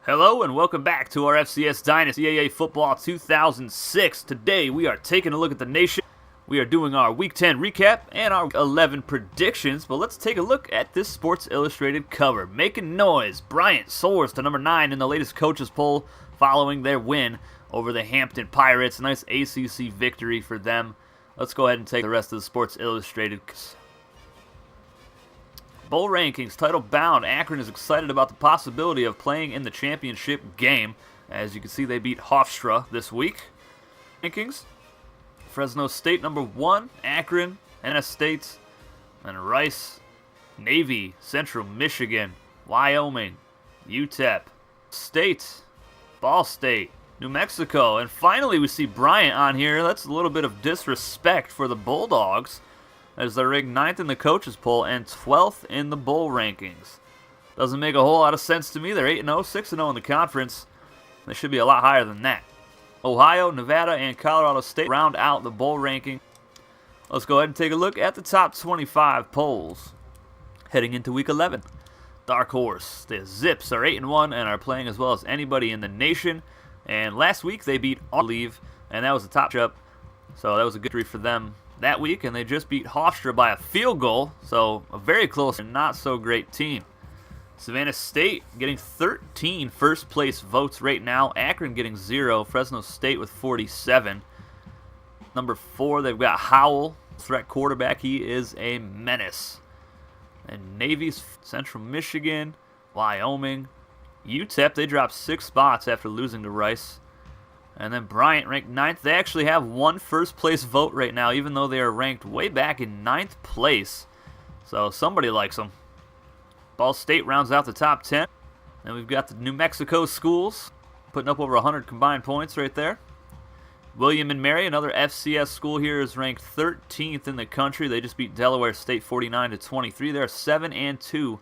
Hello and welcome back to our FCS Dynasty NCAA Football 2006. Today we are taking a look at the nation. We are doing our Week 10 recap and our 11 predictions, but let's take a look at this Sports Illustrated cover. Making noise, Bryant soars to number 9 in the latest coaches poll following their win over the Hampton Pirates. Nice ACC victory for them. Let's go ahead and take the rest of the Sports Illustrated. Bowl rankings, title bound. Akron is excited about the possibility of playing in the championship game. As you can see, they beat Hofstra this week. Rankings, Fresno State number 1, Akron, NS State, and Rice, Navy, Central Michigan, Wyoming, UTEP, State, Ball State, New Mexico, and finally we see Bryant on here. That's a little bit of disrespect for the Bulldogs, as they're ranked 9th in the coaches poll and 12th in the bowl rankings. Doesn't make a whole lot of sense to me. They're 8-0, 6-0 in the conference. They should be a lot higher than that. Ohio, Nevada, and Colorado State round out the bowl ranking. Let's go ahead and take a look at the top 25 polls heading into Week 11. Dark Horse, the Zips are 8-1 and are playing as well as anybody in the nation. And last week they beat Leave, and that was the top matchup. So that was a good victory for them that week, and they just beat Hofstra by a field goal, so a very close and not so great team. Savannah State getting 13 first place votes right now. Akron getting 0. Fresno State with 47. Number 4, they've got Howell, threat quarterback. He is a menace. And Navy's Central Michigan, Wyoming, UTEP, they dropped 6 spots after losing to Rice. And then Bryant ranked 9th. They actually have one first place vote right now, even though they are ranked way back in 9th place. So somebody likes them. Ball State rounds out the top 10. Then we've got the New Mexico schools putting up over 100 combined points right there. William and Mary, another FCS school here, is ranked 13th in the country. They just beat Delaware State 49-23. They're 7-2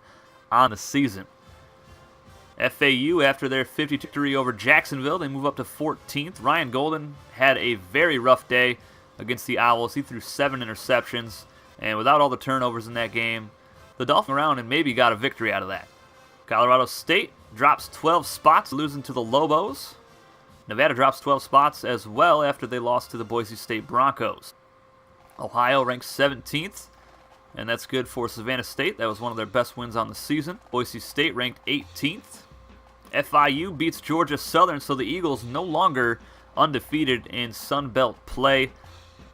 on the season. FAU, after their 50 victory over Jacksonville, they move up to 14th. Ryan Golden had a very rough day against the Owls. He threw 7 interceptions, and without all the turnovers in that game, the Dolphins around and maybe got a victory out of that. Colorado State drops 12 spots, losing to the Lobos. Nevada drops 12 spots as well after they lost to the Boise State Broncos. Ohio ranks 17th. And that's good for Savannah State. That was one of their best wins on the season. Boise State ranked 18th. FIU beats Georgia Southern, so the Eagles no longer undefeated in Sun Belt play.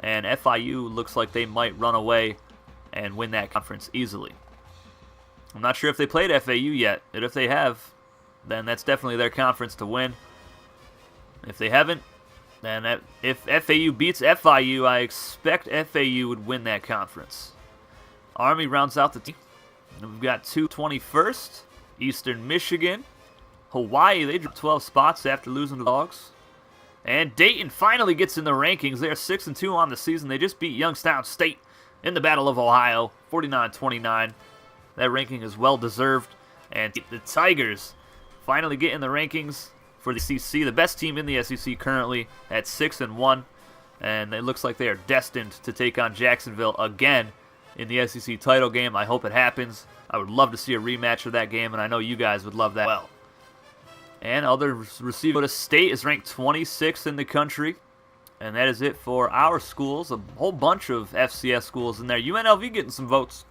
And FIU looks like they might run away and win that conference easily. I'm not sure if they played FAU yet, but if they have, then that's definitely their conference to win. If they haven't, then if FAU beats FIU, I expect FAU would win that conference. Army rounds out the team. And we've got 21st, Eastern Michigan. Hawaii, they dropped 12 spots after losing to the Dogs. And Dayton finally gets in the rankings. They're 6-2 on the season. They just beat Youngstown State in the Battle of Ohio, 49-29. That ranking is well-deserved. And the Tigers finally get in the rankings for the SEC. The best team in the SEC currently at 6-1. And it looks like they are destined to take on Jacksonville again in the SEC title game. I hope it happens. I would love to see a rematch of that game, and I know you guys would love that well. And other receiver, State is ranked 26th in the country, and that is it for our schools. A whole bunch of FCS schools in there. UNLV getting some votes.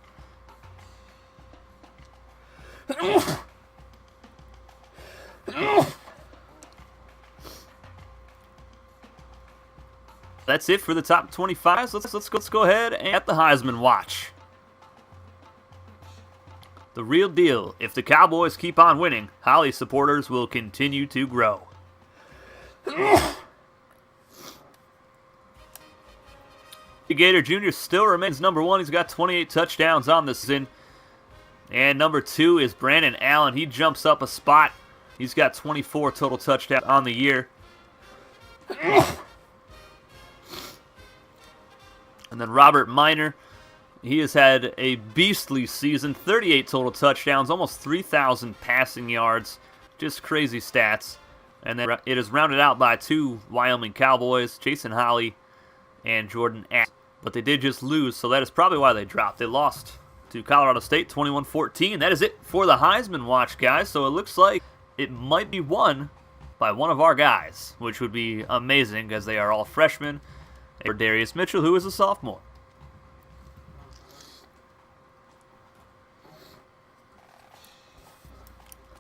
That's it for the top 25. Let's go ahead and at the Heisman watch. The real deal. If the Cowboys keep on winning, Holly supporters will continue to grow. Gator Jr. still remains number 1. He's got 28 touchdowns on the season. And number 2 is Brandon Allen. He jumps up a spot. He's got 24 total touchdowns on the year. And then Robert Minor, he has had a beastly season, 38 total touchdowns, almost 3,000 passing yards, just crazy stats. And then it is rounded out by 2 Wyoming Cowboys, Jason Holly and Jordan Ash. But they did just lose, so that is probably why they dropped. They lost to Colorado State 21-14. That is it for the Heisman watch, guys. So it looks like it might be won by one of our guys, which would be amazing because they are all freshmen. Or Darius Mitchell, who is a sophomore.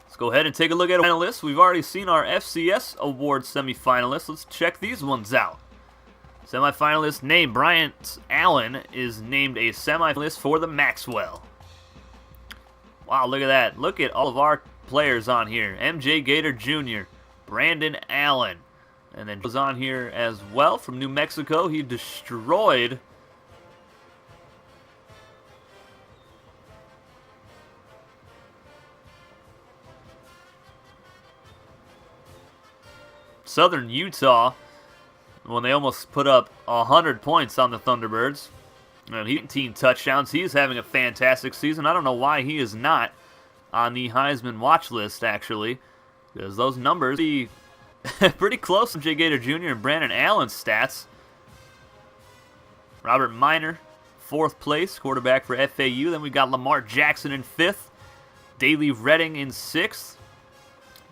Let's go ahead and take a look at finalists. We've already seen our FCS Award semifinalists. Let's check these ones out. Semifinalist named Bryant Allen is named a semifinalist for the Maxwell. Wow, look at that. Look at all of our players on here. MJ Gator Jr., Brandon Allen. And then was on here as well from New Mexico. He destroyed Southern Utah when they almost put up 100 points on the Thunderbirds. And 18 touchdowns. He's having a fantastic season. I don't know why he is not on the Heisman watch list, actually, because those numbers be pretty close to Jay Gator Jr. and Brandon Allen's stats. Robert Minor, 4th place, quarterback for FAU. Then we got Lamar Jackson in 5th. Daley Redding in 6th.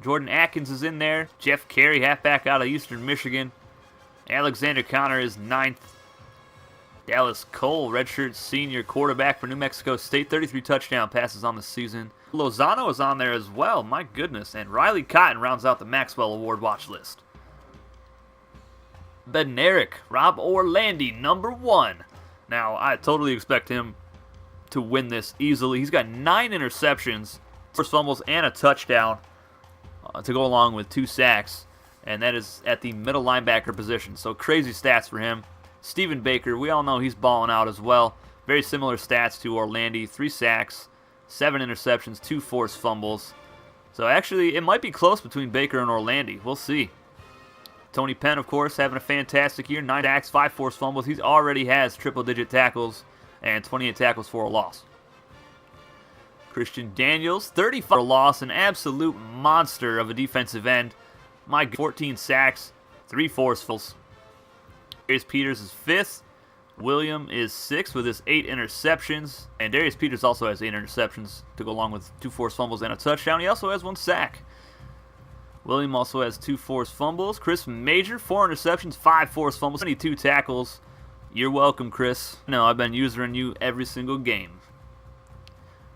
Jordan Atkins is in there. Jeff Carey, halfback out of Eastern Michigan. Alexander Connor is 9th. Dallas Cole, redshirt senior quarterback for New Mexico State. 33 touchdown passes on the season. Lozano is on there as well. My goodness. And Riley Cotton rounds out the Maxwell Award watch list. Bednarik, Rob Orlandi, number 1. Now, I totally expect him to win this easily. He's got 9 interceptions, 4 fumbles, and a touchdown to go along with 2 sacks. And that is at the middle linebacker position. So crazy stats for him. Stephen Baker, we all know he's balling out as well. Very similar stats to Orlandi. 3 sacks, 7 interceptions, 2 forced fumbles. So actually, it might be close between Baker and Orlandi. We'll see. Tony Penn, of course, having a fantastic year. 9 sacks, 5 forced fumbles. He already has triple-digit tackles and 28 tackles for a loss. Christian Daniels, 35 for a loss. An absolute monster of a defensive end. My God, 14 sacks, 3 forced fumbles. Darius Peters is 5th. William is 6th with his 8 interceptions. And Darius Peters also has 8 interceptions to go along with 2 forced fumbles and a touchdown. He also has 1 sack. William also has 2 forced fumbles. Chris Major, 4 interceptions, 5 forced fumbles, 22 tackles. You're welcome, Chris. No, I've been using you every single game.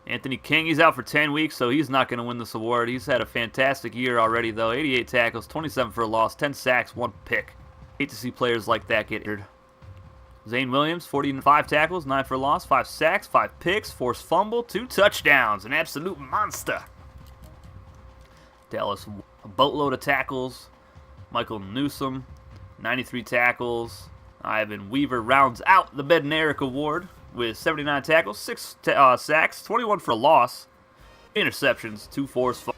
Anthony King, he's out for 10 weeks, so he's not going to win this award. He's had a fantastic year already, though. 88 tackles, 27 for a loss, 10 sacks, 1 pick. Hate to see players like that get injured. Zane Williams, 45 tackles, 9 for a loss, 5 sacks, 5 picks, forced fumble, 2 touchdowns. An absolute monster. Dallas, a boatload of tackles. Michael Newsom, 93 tackles. Ivan Weaver rounds out the Bednarik Award with 79 tackles, 6 sacks, 21 for a loss, interceptions, 2 forced fumbles.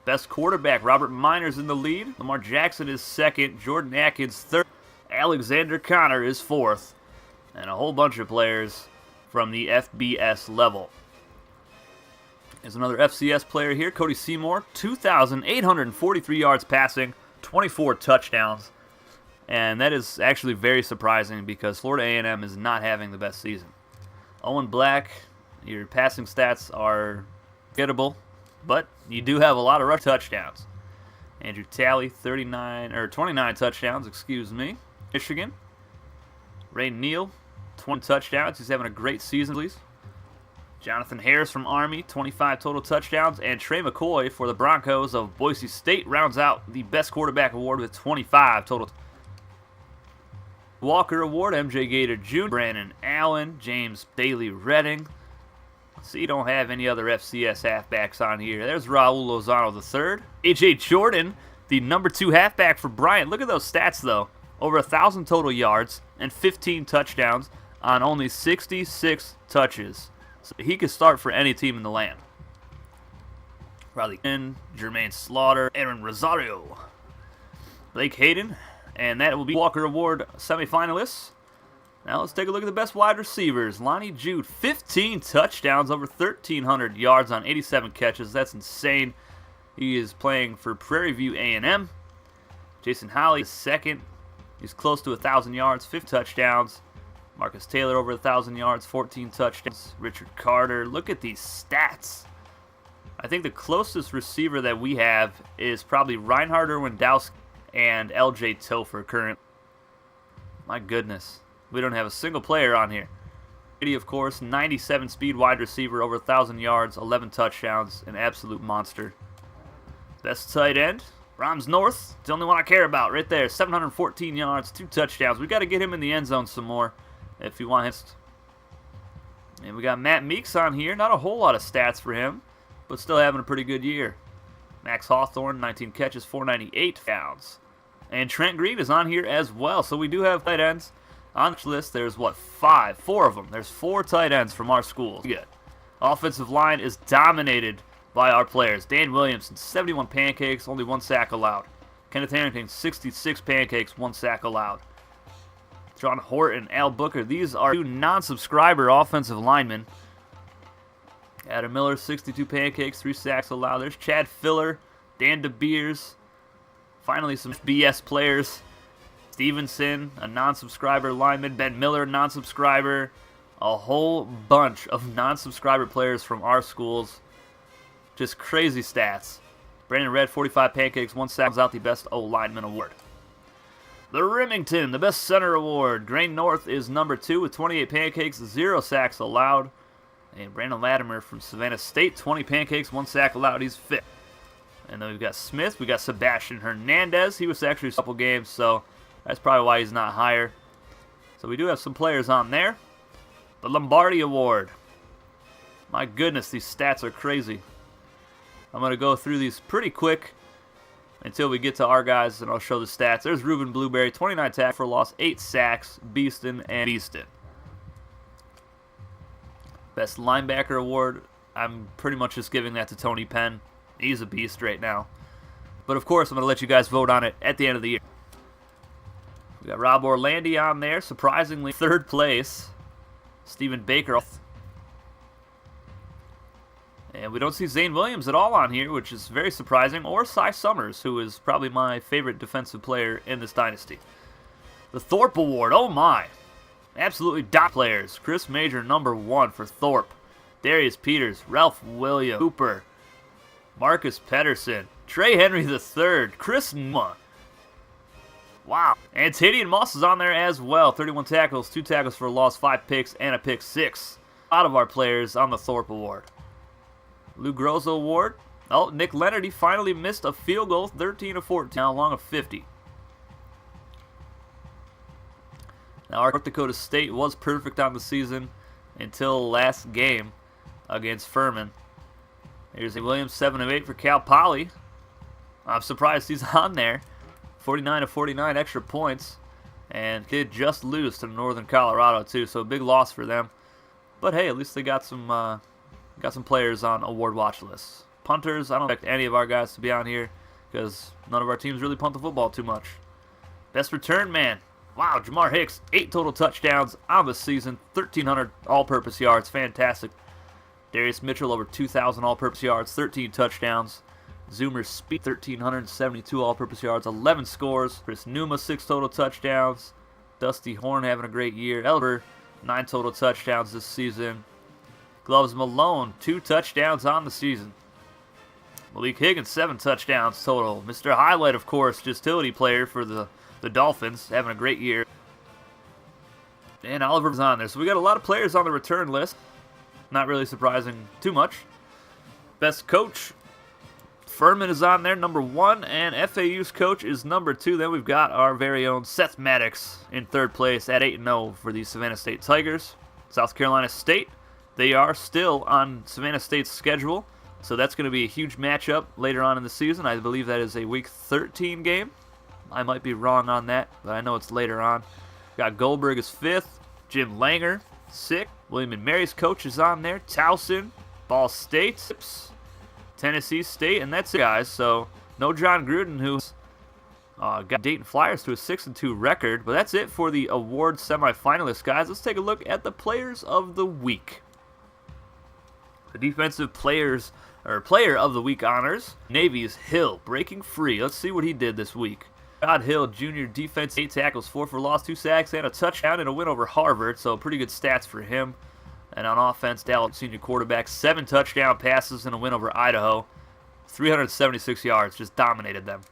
Best quarterback, Robert Minor's in the lead. Lamar Jackson is 2nd. Jordan Atkins 3rd. Alexander Connor is 4th. And a whole bunch of players from the FBS level. There's another FCS player here, Cody Seymour. 2,843 yards passing, 24 touchdowns. And that is actually very surprising because Florida A&M is not having the best season. Owen Black, your passing stats are gettable, but you do have a lot of rush touchdowns. Andrew Talley, 29 touchdowns, excuse me. Michigan. Ray Neal, 20 touchdowns. He's having a great season, please. Jonathan Harris from Army, 25 total touchdowns. And Trey McCoy for the Broncos of Boise State rounds out the Best Quarterback Award with 25 total. Walker Award, MJ Gator Jr., Brandon Allen, James Bailey Redding. So you don't have any other FCS halfbacks on here. There's Raul Lozano III. A.J. Jordan, the number 2 halfback for Bryant. Look at those stats, though. Over 1,000 total yards and 15 touchdowns on only 66 touches. So he could start for any team in the land. Riley Quinn, Jermaine Slaughter, Aaron Rosario, Blake Hayden, and that will be Walker Award semifinalists. Now let's take a look at the best wide receivers. Lonnie Jude, 15 touchdowns, over 1,300 yards on 87 catches. That's insane. He is playing for Prairie View A&M. Jason Holly is 2nd. He's close to 1,000 yards, 5 touchdowns. Marcus Taylor over 1,000 yards, 14 touchdowns. Richard Carter, look at these stats. I think the closest receiver that we have is probably Reinhard Irwindowski and LJ Topher current. My goodness. We don't have a single player on here. Brady, of course, 97 speed wide receiver, over 1,000 yards, 11 touchdowns, an absolute monster. Best tight end, Rams North, the only one I care about right there. 714 yards, 2 touchdowns. We got to get him in the end zone some more if you want him. And we got Matt Meeks on here. Not a whole lot of stats for him, but still having a pretty good year. Max Hawthorne, 19 catches, 498 pounds. And Trent Green is on here as well. So we do have tight ends on this list. There's what, 4 of them. There's 4 tight ends from our schools. Good. Offensive line is dominated by our players. Dan Williamson, 71 pancakes, only 1 sack allowed. Kenneth Harrington, 66 pancakes, 1 sack allowed. John Horton, Al Booker, these are 2 non-subscriber offensive linemen. Adam Miller, 62 pancakes, 3 sacks allowed. There's Chad Filler, Dan DeBeers. Finally, some BS players. Stevenson, a non-subscriber lineman. Ben Miller, non-subscriber. A whole bunch of non-subscriber players from our schools. Just crazy stats. Brandon Red, 45 pancakes, 1 sack, out the Best O-Lineman Award. The Remington, the Best Center Award. Grain North is number 2 with 28 pancakes, 0 sacks allowed. And Brandon Latimer from Savannah State, 20 pancakes, 1 sack allowed. He's 5th. And then we've got Smith. We got Sebastian Hernandez. He was actually a couple games, so that's probably why he's not higher. So we do have some players on there. The Lombardi Award. My goodness, these stats are crazy. I'm going to go through these pretty quick until we get to our guys, and I'll show the stats. There's Ruben Blueberry, 29 tackles for loss, 8 sacks, Beeston and Beeston. Best Linebacker Award, I'm pretty much just giving that to Tony Penn. He's a beast right now. But of course, I'm going to let you guys vote on it at the end of the year. We got Rob Orlandi on there, surprisingly 3rd place. Stephen Baker. And we don't see Zane Williams at all on here, which is very surprising, or Cy Summers, who is probably my favorite defensive player in this dynasty. The Thorpe Award, oh my. Absolutely dot players. Chris Major, number 1 for Thorpe. Darius Peters, Ralph Williams, Cooper, Marcus Pedersen, Trey Henry III, Chris Numa. Wow. And Tadian Moss is on there as well. 31 tackles, 2 tackles for a loss, 5 picks, and a pick 6. A lot of our players on the Thorpe Award. Lou Grosso Award. Oh, Nick Leonard, he finally missed a field goal, 13 of 14, now along of 50. Now, our North Dakota State was perfect on the season until last game against Furman. Here's a Williams, 7 of 8 for Cal Poly. I'm surprised he's on there. 49 of 49 extra points. And did just lose to Northern Colorado, too, so a big loss for them. But hey, at least they got some players on award watch lists. Punters, I don't expect any of our guys to be on here because none of our teams really punt the football too much. Best return man. Wow, Jamar Hicks, 8 total touchdowns on the season, 1,300 all-purpose yards, fantastic. Darius Mitchell, over 2,000 all-purpose yards, 13 touchdowns. Zoomer Speed, 1,372 all-purpose yards, 11 scores. Chris Numa, 6 total touchdowns. Dusty Horn having a great year. Elber, 9 total touchdowns this season. Gloves Malone, 2 touchdowns on the season. Malik Higgins, 7 touchdowns total. Mr. Highlight, of course, just utility player for the Dolphins, having a great year. And Oliver's on there. So we got a lot of players on the return list. Not really surprising too much. Best coach, Furman is on there, number 1, and FAU's coach is number 2. Then we've got our very own Seth Maddox in 3rd place at 8-0 for the Savannah State Tigers. South Carolina State, they are still on Savannah State's schedule, so that's going to be a huge matchup later on in the season. I believe that is a Week 13 game. I might be wrong on that, but I know it's later on. Got Goldberg as 5th, Jim Langer, 6th. William & Mary's coach is on there. Towson, Ball State, Tennessee State, and that's it, guys. So no John Gruden, who got Dayton Flyers to a 6-2 record. But that's it for the award semifinalists, guys. Let's take a look at the players of the week. The defensive players, or player of the week honors, Navy's Hill, breaking free. Let's see what he did this week. Todd Hill, junior defense, 8 tackles, 4 for loss, 2 sacks, and a touchdown in a win over Harvard. So pretty good stats for him. And on offense, Dallas senior quarterback, 7 touchdown passes in a win over Idaho. 376 yards, just dominated them.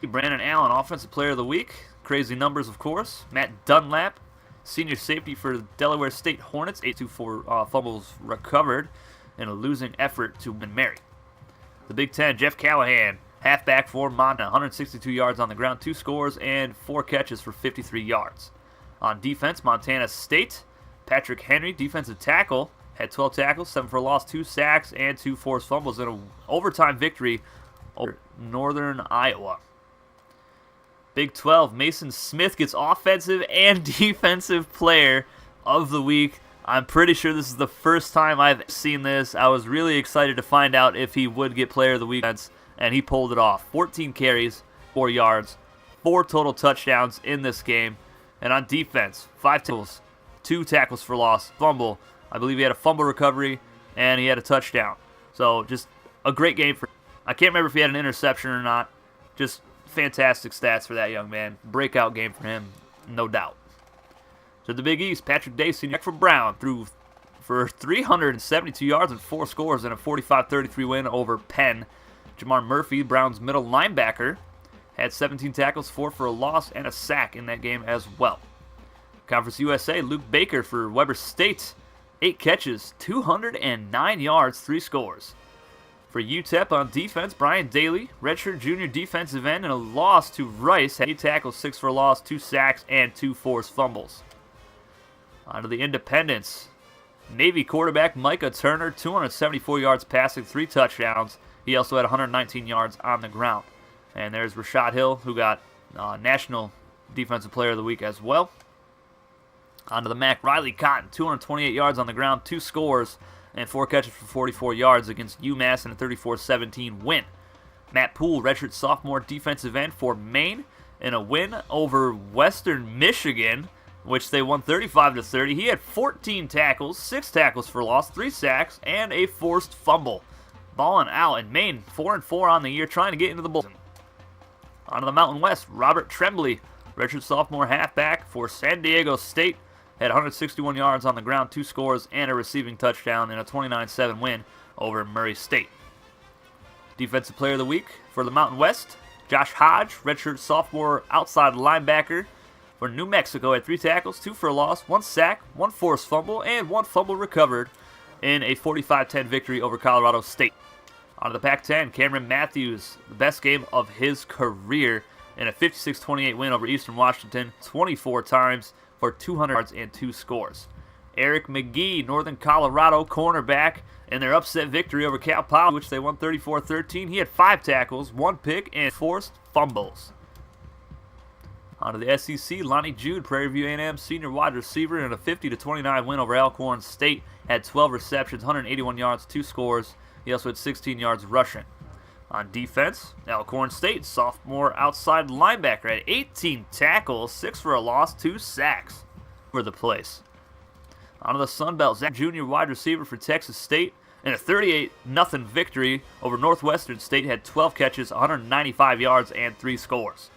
Brandon Allen, Offensive Player of the Week. Crazy numbers, of course. Matt Dunlap, senior safety for the Delaware State Hornets. 824 fumbles recovered in a losing effort to win Mary. The Big Ten, Jeff Callahan, halfback for Montana. 162 yards on the ground, 2 scores, and 4 catches for 53 yards. On defense, Montana State, Patrick Henry, defensive tackle, had 12 tackles, 7 for a loss, 2 sacks, and 2 forced fumbles in an overtime victory over Northern Iowa. Big 12, Mason Smith gets Offensive and Defensive Player of the Week. I'm pretty sure this is the first time I've seen this. I was really excited to find out if he would get Player of the Week, and he pulled it off. 14 carries, 4 yards, 4 total touchdowns in this game. And on defense, 5 tackles, 2 tackles for loss, fumble. I believe he had a fumble recovery, and he had a touchdown. So just a great game for him. I can't remember if he had an interception or not. Just fantastic stats for that young man. Breakout game for him, no doubt. To the Big East, Patrick Day, senior for Brown, threw for 372 yards and 4 scores in a 45-33 win over Penn. Jamar Murphy, Brown's middle linebacker, had 17 tackles, 4 for a loss, and a sack in that game as well. Conference USA, Luke Baker for Weber State, 8 catches, 209 yards, 3 scores. For UTEP on defense, Brian Daly, redshirt junior defensive end, in a loss to Rice, had 8 tackles, 6 for a loss, 2 sacks, and 2 forced fumbles. On to the Independents. Navy quarterback Micah Turner, 274 yards passing, 3 touchdowns. He also had 119 yards on the ground. And there's Rashad Hill, who got National Defensive Player of the Week as well. On to the MAC, Riley Cotton, 228 yards on the ground, 2 scores, and 4 catches for 44 yards against UMass in a 34-17 win. Matt Poole, redshirt sophomore defensive end for Maine, in a win over Western Michigan, which they won 35-30. He had 14 tackles, 6 tackles for loss, 3 sacks, and a forced fumble. Balling out in Maine, 4-4 on the year, trying to get into the bowl. On to the Mountain West, Robert Tremblay, redshirt sophomore halfback for San Diego State, had 161 yards on the ground, 2 scores, and a receiving touchdown in a 29-7 win over Murray State. Defensive Player of the Week for the Mountain West, Josh Hodge, redshirt sophomore outside linebacker for New Mexico, had 3 tackles, 2 for a loss, 1 sack, 1 forced fumble, and 1 fumble recovered in a 45-10 victory over Colorado State. On to the Pac-10, Cameron Matthews, the best game of his career in a 56-28 win over Eastern Washington, 24 times for 200 yards and 2 scores. Eric McGee, Northern Colorado cornerback, in their upset victory over Cal Poly, which they won 34-13. He had 5 tackles, 1 pick, and forced fumbles. On to the SEC, Lonnie Jude, Prairie View A&M senior wide receiver, in a 50-29 win over Alcorn State, had 12 receptions, 181 yards, 2 scores. He also had 16 yards rushing. On defense, Alcorn State sophomore outside linebacker had 18 tackles, 6 for a loss, 2 sacks for the place. On to the Sun Belt, Zach Jr. wide receiver for Texas State, in a 38-0 victory over Northwestern State, had 12 catches, 195 yards, and 3 scores.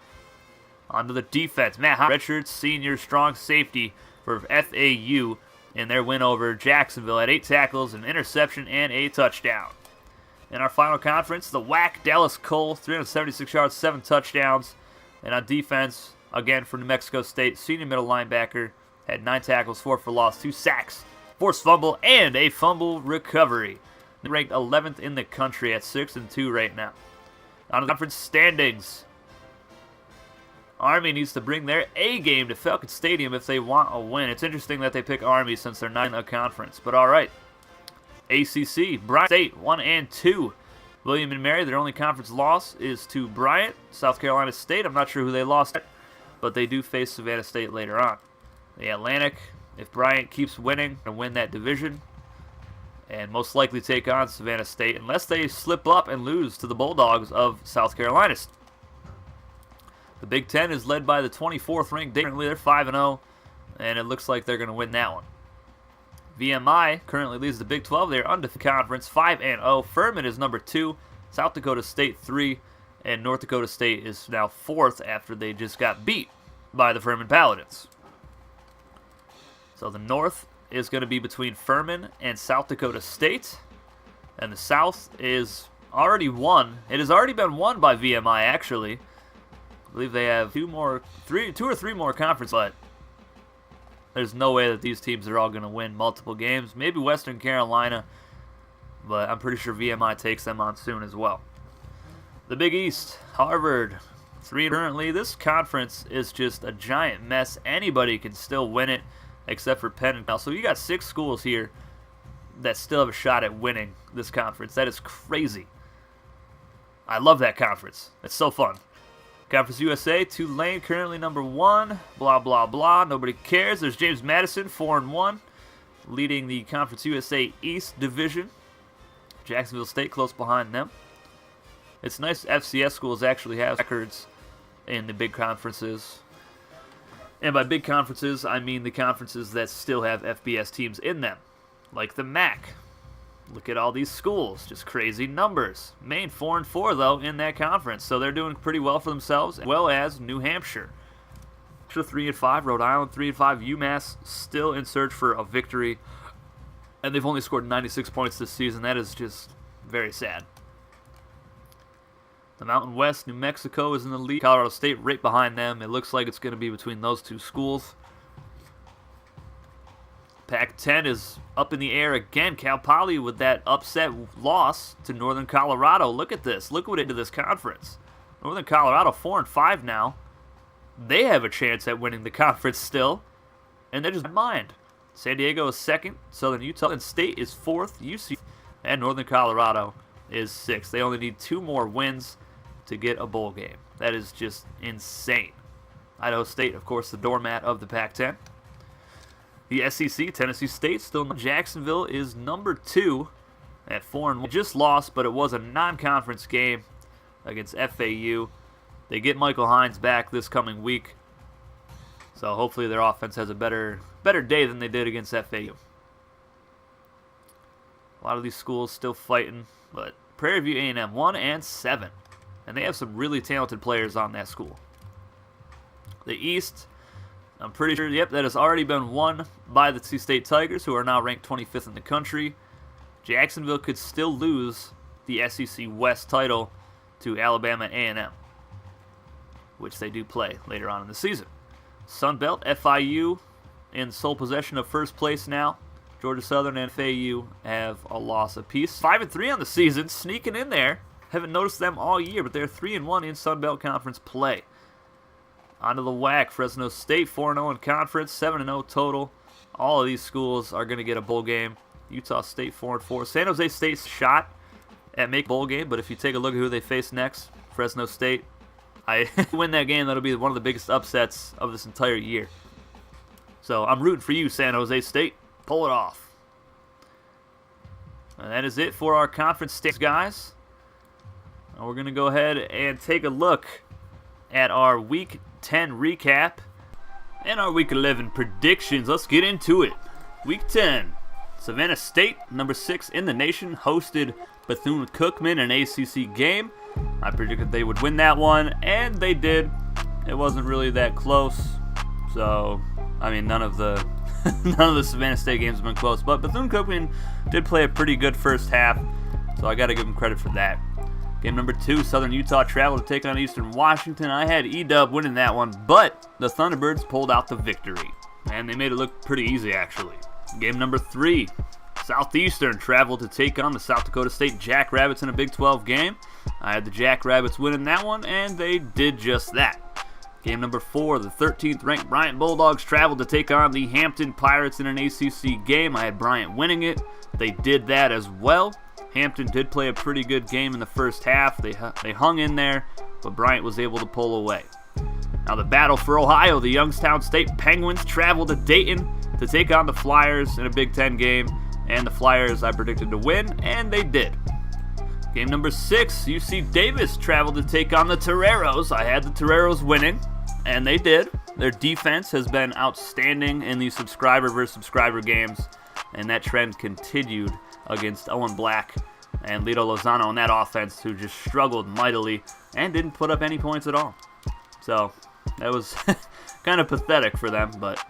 On to the defense, Matt Hines, redshirt senior strong safety for FAU, in their win over Jacksonville, had 8 tackles, an interception, and a touchdown. In our final conference, the WAC, Dallas Cole, 376 yards, 7 touchdowns. And on defense, again for New Mexico State, senior middle linebacker, had 9 tackles, 4 for loss, 2 sacks, forced fumble, and a fumble recovery. They're ranked 11th in the country at 6-2 right now. On the conference standings, Army needs to bring their A game to Falcon Stadium if they want a win. It's interesting that they pick Army since they're not in a conference, but all right. ACC, Bryant State, 1-2. William and Mary, their only conference loss is to Bryant. South Carolina State, I'm not sure who they lost at, but they do face Savannah State later on. The Atlantic, if Bryant keeps winning, and win that division, and most likely take on Savannah State, unless they slip up and lose to the Bulldogs of South Carolina. The Big Ten is led by the 24th ranked. Currently, they're 5-0, and it looks like they're going to win that one. VMI currently leads the Big 12. They're undefeated conference, 5-0. Furman is number 2, South Dakota State 3, and North Dakota State is now 4th after they just got beat by the Furman Paladins. So the North is going to be between Furman and South Dakota State. And the South is already won. It has already been won by VMI, actually. I believe they have two or three more conference, but there's no way that these teams are all going to win multiple games. Maybe Western Carolina, but I'm pretty sure VMI takes them on soon as well. The Big East, Harvard, 3 currently. This conference is just a giant mess. Anybody can still win it except for Penn. So you got 6 schools here that still have a shot at winning this conference. That is crazy. I love that conference. It's so fun. Conference USA, Tulane currently number 1. Blah, blah, blah. Nobody cares. There's James Madison, 4-1, leading the Conference USA East Division. Jacksonville State close behind them. It's nice FCS schools actually have records in the big conferences. And by big conferences, I mean the conferences that still have FBS teams in them, like the MAC. Look at all these schools, just crazy numbers. Maine 4-4 though in that conference, so they're doing pretty well for themselves, as well as New Hampshire. 3-5, Rhode Island 3-5, UMass still in search for a victory, and they've only scored 96 points this season. That is just very sad. The Mountain West, New Mexico is in the lead. Colorado State right behind them. It looks like it's going to be between those 2 schools. Pac-10 is up in the air again. Cal Poly with that upset loss to Northern Colorado. Look at this. Look what it did to this conference. Northern Colorado 4-5 now. They have a chance at winning the conference still, and they're just in mind. San Diego is 2nd. Southern Utah and State is 4th. UC and Northern Colorado is 6th. They only need 2 more wins to get a bowl game. That is just insane. Idaho State, of course, the doormat of the Pac-10. The SEC, Tennessee State, still Jacksonville is number 2 at 4-1. Just lost, but it was a non-conference game against FAU. They get Michael Hines back this coming week, so hopefully their offense has a better day than they did against FAU. A lot of these schools still fighting, but Prairie View A&M 1-7, and they have some really talented players on that school. The East, I'm pretty sure, yep, that has already been won by the NC State Tigers, who are now ranked 25th in the country. Jacksonville could still lose the SEC West title to Alabama A&M, which they do play later on in the season. Sun Belt, FIU in sole possession of first place now. Georgia Southern and FAU have a loss apiece. 5-3 on the season, sneaking in there. Haven't noticed them all year, but they're 3-1 in Sun Belt Conference play. Onto the WAC, Fresno State 4-0 in conference, 7-0 total. All of these schools are going to get a bowl game. Utah State 4-4. San Jose State's shot at making a bowl game, but if you take a look at who they face next, Fresno State, I win that game, that'll be one of the biggest upsets of this entire year. So I'm rooting for you, San Jose State. Pull it off. And that is it for our conference states, guys. Now we're going to go ahead and take a look at our Week 10 recap and our Week 11 predictions. Let's get into it. Week 10, Savannah State, number 6 in the nation, hosted Bethune-Cookman, an ACC game. I predicted they would win that one, and they did. It wasn't really that close. So, I mean, none of the Savannah State games have been close, but Bethune-Cookman did play a pretty good first half, so I got to give them credit for that. Game number 2, Southern Utah traveled to take on Eastern Washington. I had E-Dub winning that one, but the Thunderbirds pulled out the victory, and they made it look pretty easy, actually. Game number 3, Southeastern traveled to take on the South Dakota State Jackrabbits in a Big 12 game. I had the Jackrabbits winning that one, and they did just that. Game number 4, the 13th ranked Bryant Bulldogs traveled to take on the Hampton Pirates in an ACC game. I had Bryant winning it. They did that as well. Hampton did play a pretty good game in the first half. They hung in there, but Bryant was able to pull away. Now the battle for Ohio, the Youngstown State Penguins traveled to Dayton to take on the Flyers in a Big 10 game, and the Flyers I predicted to win, and they did. Game number 6, UC Davis traveled to take on the Toreros. I had the Toreros winning, and they did. Their defense has been outstanding in these subscriber versus subscriber games, and that trend continued against Owen Black and Lito Lozano on that offense, who just struggled mightily and didn't put up any points at all. So that was kind of pathetic for them. But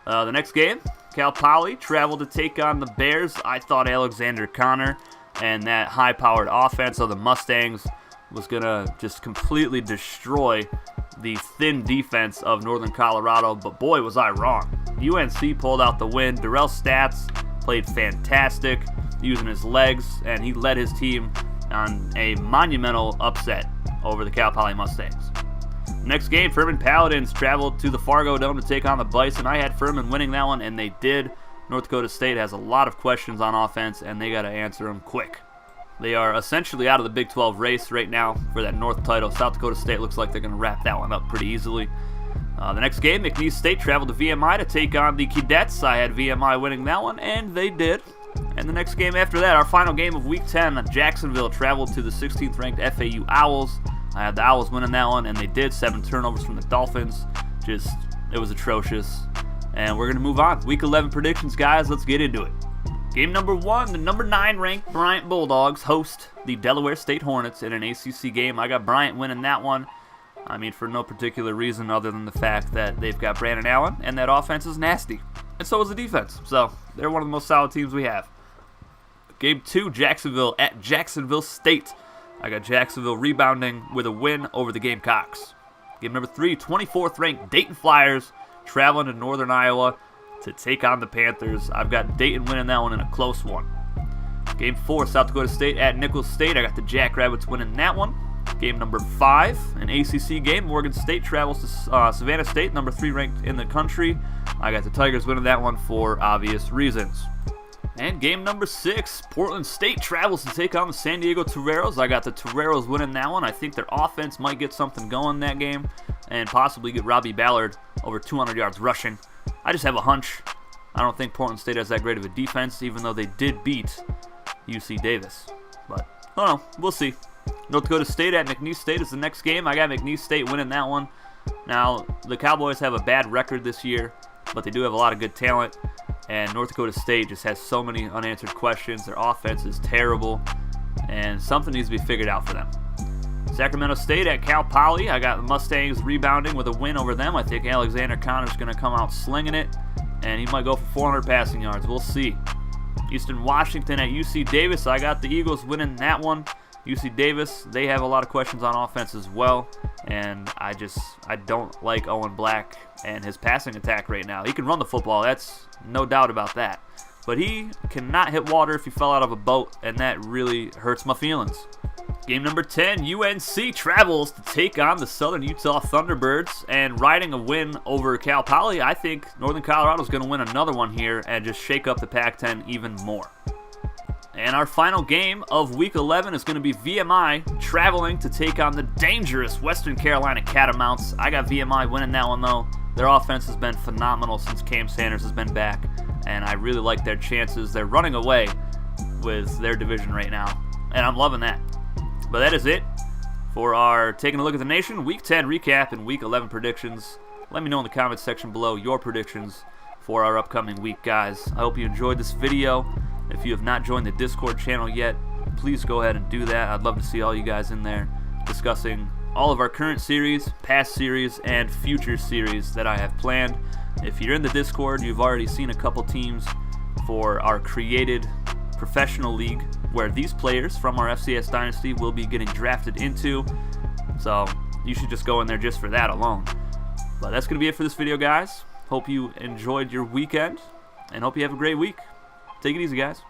the next game, Cal Poly traveled to take on the Bears. I thought Alexander Connor and that high-powered offense of the Mustangs was going to just completely destroy the thin defense of Northern Colorado, but boy, was I wrong. UNC pulled out the win. Darrell Stats played fantastic using his legs, and he led his team on a monumental upset over the Cal Poly Mustangs. Next game, Furman Paladins traveled to the Fargo Dome to take on the Bison. I had Furman winning that one, and they did. North Dakota State has a lot of questions on offense, and they got to answer them quick. They are essentially out of the Big 12 race right now for that North title. South Dakota State looks like they're going to wrap that one up pretty easily. The next game, McNeese State traveled to VMI to take on the Cadets. I had VMI winning that one, and they did. And the next game after that, our final game of Week 10, Jacksonville traveled to the 16th ranked FAU Owls. I had the Owls winning that one, and they did. 7 turnovers from the Dolphins. It was atrocious. And we're going to move on. Week 11 predictions, guys. Let's get into it. Game number 1, the number 9 ranked Bryant Bulldogs host the Delaware State Hornets in an ACC game. I got Bryant winning that one. I mean, for no particular reason other than the fact that they've got Brandon Allen, and that offense is nasty. And so is the defense. So, they're one of the most solid teams we have. Game 2, Jacksonville at Jacksonville State. I got Jacksonville rebounding with a win over the Gamecocks. Game number 3, 24th ranked Dayton Flyers traveling to Northern Iowa to take on the Panthers. I've got Dayton winning that one in a close one. Game 4, South Dakota State at Nicholls State. I got the Jackrabbits winning that one. Game number 5, an ACC game. Morgan State travels to Savannah State, number 3 ranked in the country. I got the Tigers winning that one for obvious reasons. And game number 6, Portland State travels to take on the San Diego Toreros. I got the Toreros winning that one. I think their offense might get something going that game and possibly get Robbie Ballard over 200 yards rushing. I just have a hunch. I don't think Portland State has that great of a defense, even though they did beat UC Davis. But, I don't know. We'll see. North Dakota State at McNeese State is the next game. I got McNeese State winning that one. Now, the Cowboys have a bad record this year, but they do have a lot of good talent. And North Dakota State just has so many unanswered questions. Their offense is terrible, and something needs to be figured out for them. Sacramento State at Cal Poly. I got the Mustangs rebounding with a win over them. I think Alexander Connor's going to come out slinging it, and he might go for 400 passing yards. We'll see. Eastern Washington at UC Davis. I got the Eagles winning that one. UC Davis, they have a lot of questions on offense as well, and I don't like Owen Black and his passing attack right now. He can run the football, that's no doubt about that, but he cannot hit water if he fell out of a boat, and that really hurts my feelings. Game number 10, UNC travels to take on the Southern Utah Thunderbirds, and riding a win over Cal Poly, I think Northern Colorado is going to win another one here and just shake up the Pac-10 even more. And our final game of Week 11 is going to be VMI traveling to take on the dangerous Western Carolina Catamounts. I got VMI winning that one, though. Their offense has been phenomenal since Cam Sanders has been back, and I really like their chances. They're running away with their division right now, and I'm loving that. But that is it for our Taking a Look at the Nation Week 10 recap and Week 11 predictions. Let me know in the comments section below your predictions for our upcoming week, guys. I hope you enjoyed this video. If you have not joined the Discord channel yet, please go ahead and do that. I'd love to see all you guys in there discussing all of our current series, past series, and future series that I have planned. If you're in the Discord, you've already seen a couple teams for our created professional league where these players from our FCS Dynasty will be getting drafted into. So you should just go in there just for that alone. But that's going to be it for this video, guys. Hope you enjoyed your weekend, and hope you have a great week. Take it easy, guys.